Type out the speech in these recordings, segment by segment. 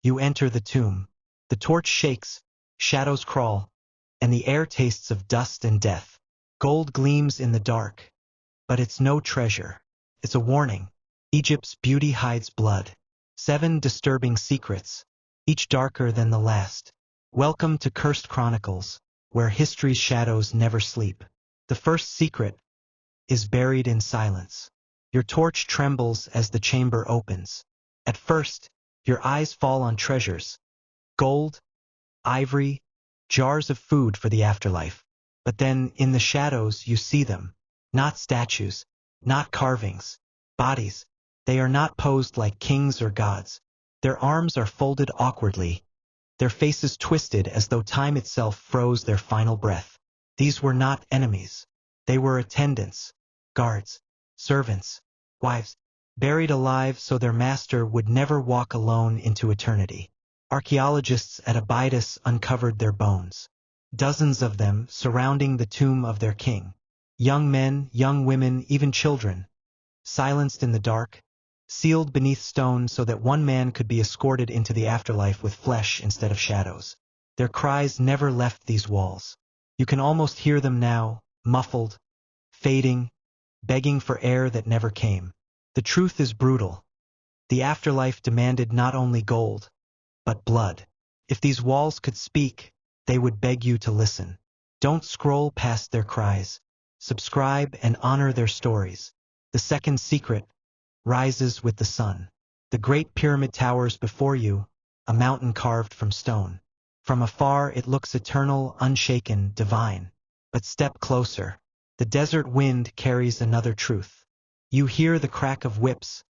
You enter the tomb. The torch shakes, shadows crawl, and the air tastes of dust and death. Gold gleams in the dark. But it's no treasure. It's a warning. Egypt's beauty hides blood. 7 disturbing secrets, each darker than the last. Welcome to Cursed Chronicles, where history's shadows never sleep. The first secret is buried in silence. Your torch trembles as the chamber opens. At first, your eyes fall on treasures. Gold, ivory, jars of food for the afterlife. But then, in the shadows, you see them. Not statues, not carvings, bodies. They are not posed like kings or gods. Their arms are folded awkwardly, their faces twisted as though time itself froze their final breath. These were not enemies. They were attendants, guards, servants, wives, buried alive so their master would never walk alone into eternity. Archaeologists at Abydos uncovered their bones. Dozens of them surrounding the tomb of their king. Young men, young women, even children. Silenced in the dark, sealed beneath stone so that one man could be escorted into the afterlife with flesh instead of shadows. Their cries never left these walls. You can almost hear them now, muffled, fading, begging for air that never came. The truth is brutal. The afterlife demanded not only gold, but blood. If these walls could speak, they would beg you to listen. Don't scroll past their cries. Subscribe and honor their stories. The second secret rises with the sun. The Great Pyramid towers before you, a mountain carved from stone. From afar it looks eternal, unshaken, divine. But step closer. The desert wind carries another truth. You hear the crack of whips,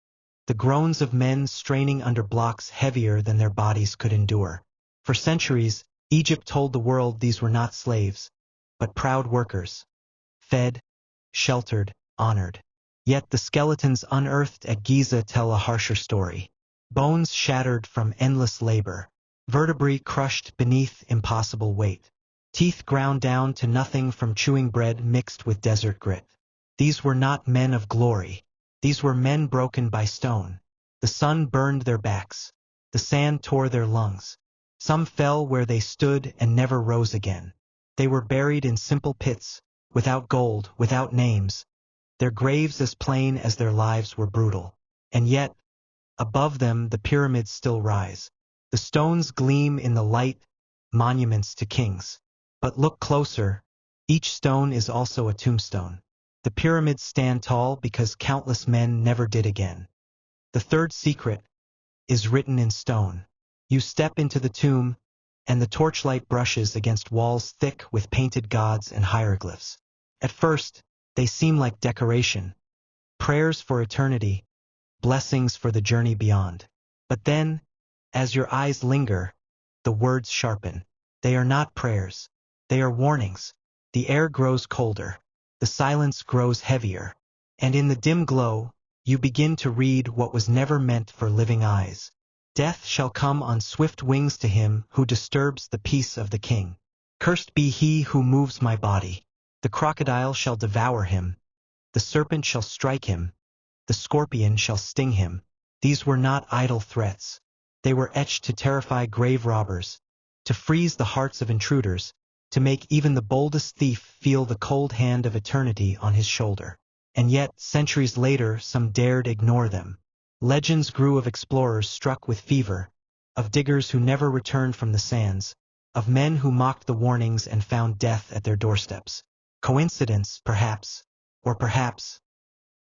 the groans of men straining under blocks heavier than their bodies could endure. For centuries, Egypt told the world these were not slaves, but proud workers. Fed, sheltered, honored. Yet the skeletons unearthed at Giza tell a harsher story. Bones shattered from endless labor. Vertebrae crushed beneath impossible weight. Teeth ground down to nothing from chewing bread mixed with desert grit. These were not men of glory. These were men broken by stone. The sun burned their backs. The sand tore their lungs. Some fell where they stood and never rose again. They were buried in simple pits, without gold, without names. Their graves as plain as their lives were brutal. And yet, above them the pyramids still rise. The stones gleam in the light, monuments to kings. But look closer, each stone is also a tombstone. The pyramids stand tall because countless men never did again. The third secret is written in stone. You step into the tomb, and the torchlight brushes against walls thick with painted gods and hieroglyphs. At first, they seem like decoration, prayers for eternity, blessings for the journey beyond. But then, as your eyes linger, the words sharpen. They are not prayers. They are warnings. The air grows colder. The silence grows heavier. And in the dim glow, you begin to read what was never meant for living eyes. Death shall come on swift wings to him who disturbs the peace of the king. Cursed be he who moves my body. The crocodile shall devour him. The serpent shall strike him. The scorpion shall sting him. These were not idle threats. They were etched to terrify grave robbers, to freeze the hearts of intruders, to make even the boldest thief feel the cold hand of eternity on his shoulder. And yet, centuries later, some dared ignore them. Legends grew of explorers struck with fever, of diggers who never returned from the sands, of men who mocked the warnings and found death at their doorsteps. Coincidence, perhaps, or perhaps.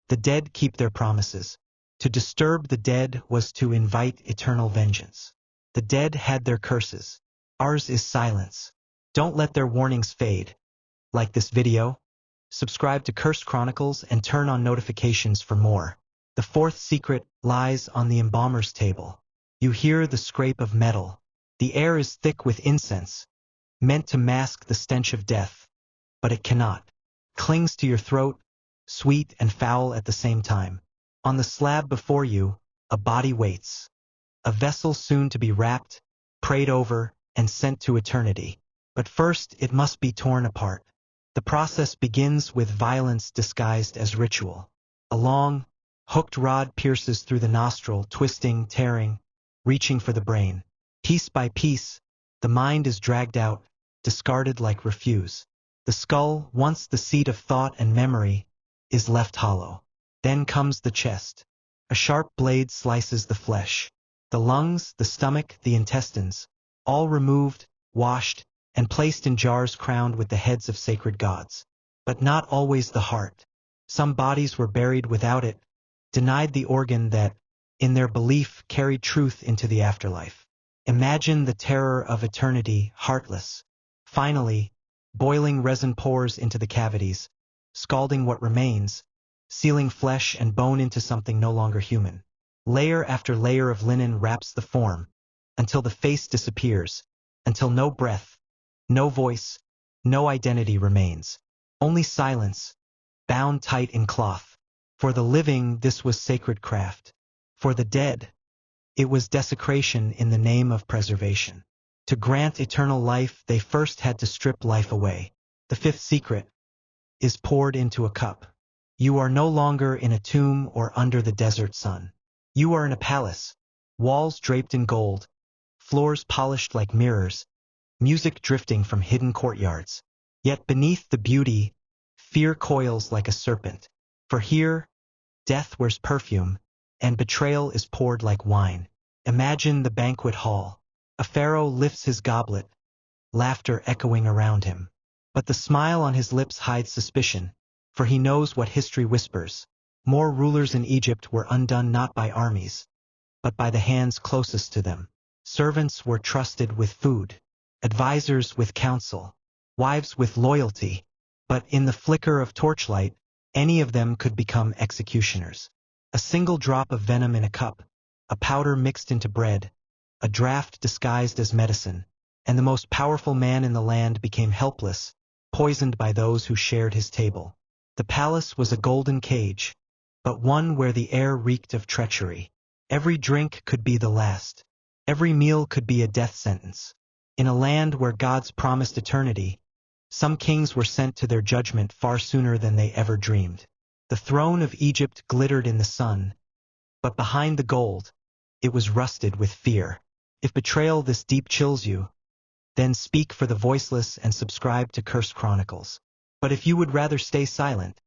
The dead keep their promises. To disturb the dead was to invite eternal vengeance. The dead had their curses. Ours is silence. Don't let their warnings fade. Like this video, subscribe to Cursed Chronicles and turn on notifications for more. The fourth secret lies on the embalmer's table. You hear the scrape of metal. The air is thick with incense, meant to mask the stench of death. But it cannot. Clings to your throat, sweet and foul at the same time. On the slab before you, a body waits. A vessel soon to be wrapped, prayed over, and sent to eternity. But first it must be torn apart. The process begins with violence disguised as ritual. A long, hooked rod pierces through the nostril, twisting, tearing, reaching for the brain. Piece by piece, the mind is dragged out, discarded like refuse. The skull, once the seat of thought and memory, is left hollow. Then comes the chest. A sharp blade slices the flesh. The lungs, the stomach, the intestines, all removed, washed, and placed in jars crowned with the heads of sacred gods. But not always the heart. Some bodies were buried without it, denied the organ that, in their belief, carried truth into the afterlife. Imagine the terror of eternity, heartless. Finally, boiling resin pours into the cavities, scalding what remains, sealing flesh and bone into something no longer human. Layer after layer of linen wraps the form, until the face disappears, until no breath, no voice, no identity remains. Only silence, bound tight in cloth. For the living, this was sacred craft. For the dead, it was desecration in the name of preservation. To grant eternal life, they first had to strip life away. The fifth secret is poured into a cup. You are no longer in a tomb or under the desert sun. You are in a palace, walls draped in gold, floors polished like mirrors, music drifting from hidden courtyards. Yet beneath the beauty, fear coils like a serpent. For here, death wears perfume, and betrayal is poured like wine. Imagine the banquet hall. A pharaoh lifts his goblet, laughter echoing around him. But the smile on his lips hides suspicion, for he knows what history whispers. More rulers in Egypt were undone not by armies, but by the hands closest to them. Servants were trusted with food, advisors with counsel, wives with loyalty, but in the flicker of torchlight, any of them could become executioners. A single drop of venom in a cup, a powder mixed into bread, a draught disguised as medicine, and the most powerful man in the land became helpless, poisoned by those who shared his table. The palace was a golden cage, but one where the air reeked of treachery. Every drink could be the last. Every meal could be a death sentence. In a land where gods promised eternity, some kings were sent to their judgment far sooner than they ever dreamed. The throne of Egypt glittered in the sun, but behind the gold, it was rusted with fear. If betrayal this deep chills you, then speak for the voiceless and subscribe to Cursed Chronicles. But if you would rather stay silent,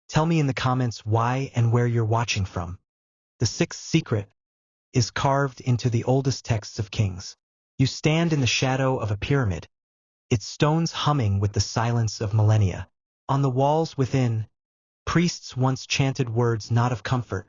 tell me in the comments why and where you're watching from. The sixth secret is carved into the oldest texts of kings. You stand in the shadow of a pyramid, its stones humming with the silence of millennia. On the walls within, priests once chanted words not of comfort,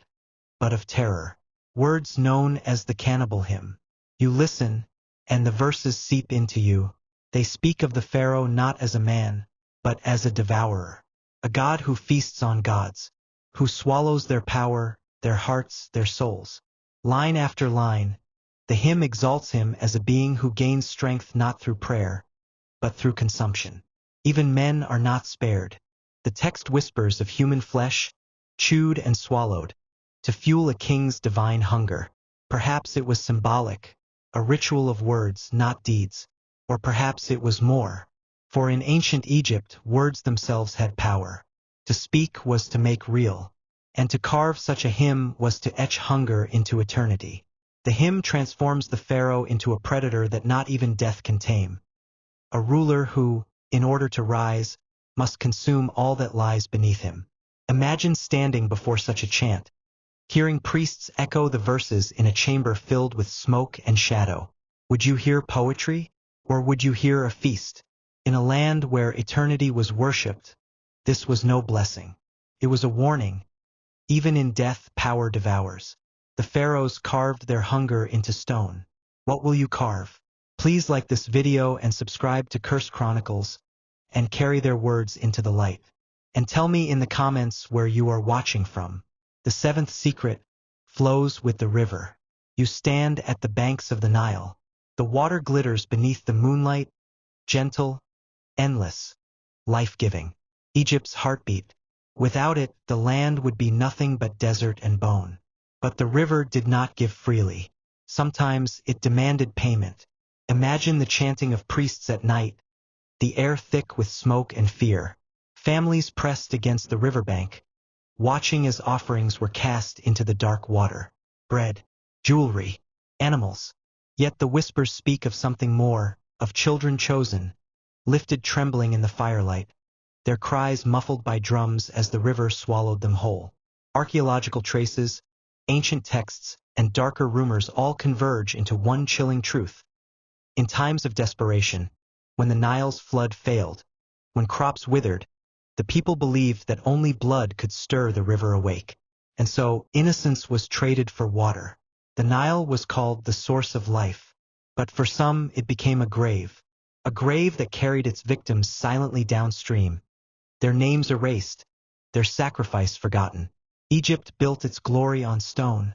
but of terror. Words known as the cannibal hymn. You listen, and the verses seep into you. They speak of the pharaoh not as a man, but as a devourer. A god who feasts on gods, who swallows their power, their hearts, their souls. Line after line, the hymn exalts him as a being who gains strength not through prayer, but through consumption. Even men are not spared. The text whispers of human flesh, chewed and swallowed, to fuel a king's divine hunger. Perhaps it was symbolic, a ritual of words, not deeds. Or perhaps it was more. For in ancient Egypt, words themselves had power. To speak was to make real, and to carve such a hymn was to etch hunger into eternity. The hymn transforms the pharaoh into a predator that not even death can tame. A ruler who, in order to rise, must consume all that lies beneath him. Imagine standing before such a chant, hearing priests echo the verses in a chamber filled with smoke and shadow. Would you hear poetry, or would you hear a feast? In a land where eternity was worshipped, this was no blessing. It was a warning. Even in death, power devours. The pharaohs carved their hunger into stone. What will you carve? Please like this video and subscribe to Cursed Chronicles, and carry their words into the light. And tell me in the comments where you are watching from. The seventh secret flows with the river. You stand at the banks of the Nile. The water glitters beneath the moonlight, gentle, endless, life-giving. Egypt's heartbeat. Without it, the land would be nothing but desert and bone. But the river did not give freely. Sometimes it demanded payment. Imagine the chanting of priests at night, the air thick with smoke and fear. Families pressed against the riverbank, watching as offerings were cast into the dark water. Bread, jewelry, animals. Yet the whispers speak of something more, of children chosen, lifted trembling in the firelight, their cries muffled by drums as the river swallowed them whole. Archaeological traces, ancient texts, and darker rumors all converge into one chilling truth. In times of desperation, when the Nile's flood failed, when crops withered, the people believed that only blood could stir the river awake. And so, innocence was traded for water. The Nile was called the source of life. But for some, it became a grave that carried its victims silently downstream, their names erased, their sacrifice forgotten. Egypt built its glory on stone,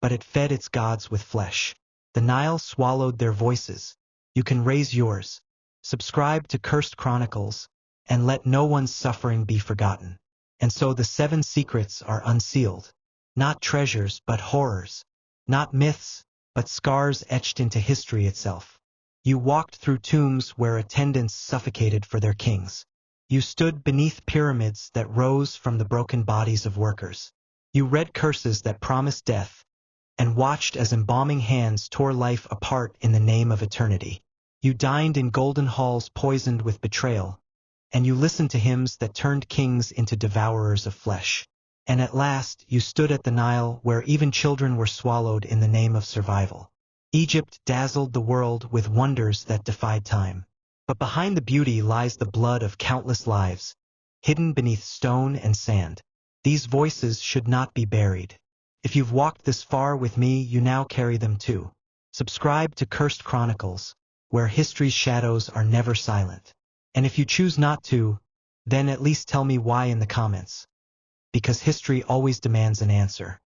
but it fed its gods with flesh. The Nile swallowed their voices. You can raise yours. Subscribe to Cursed Chronicles, and let no one's suffering be forgotten. And so the 7 secrets are unsealed. Not treasures, but horrors. Not myths, but scars etched into history itself. You walked through tombs where attendants suffocated for their kings. You stood beneath pyramids that rose from the broken bodies of workers. You read curses that promised death, and watched as embalming hands tore life apart in the name of eternity. You dined in golden halls poisoned with betrayal, and you listened to hymns that turned kings into devourers of flesh. And at last, you stood at the Nile where even children were swallowed in the name of survival. Egypt dazzled the world with wonders that defied time. But behind the beauty lies the blood of countless lives, hidden beneath stone and sand. These voices should not be buried. If you've walked this far with me, you now carry them too. Subscribe to Cursed Chronicles, where history's shadows are never silent. And if you choose not to, then at least tell me why in the comments. Because history always demands an answer.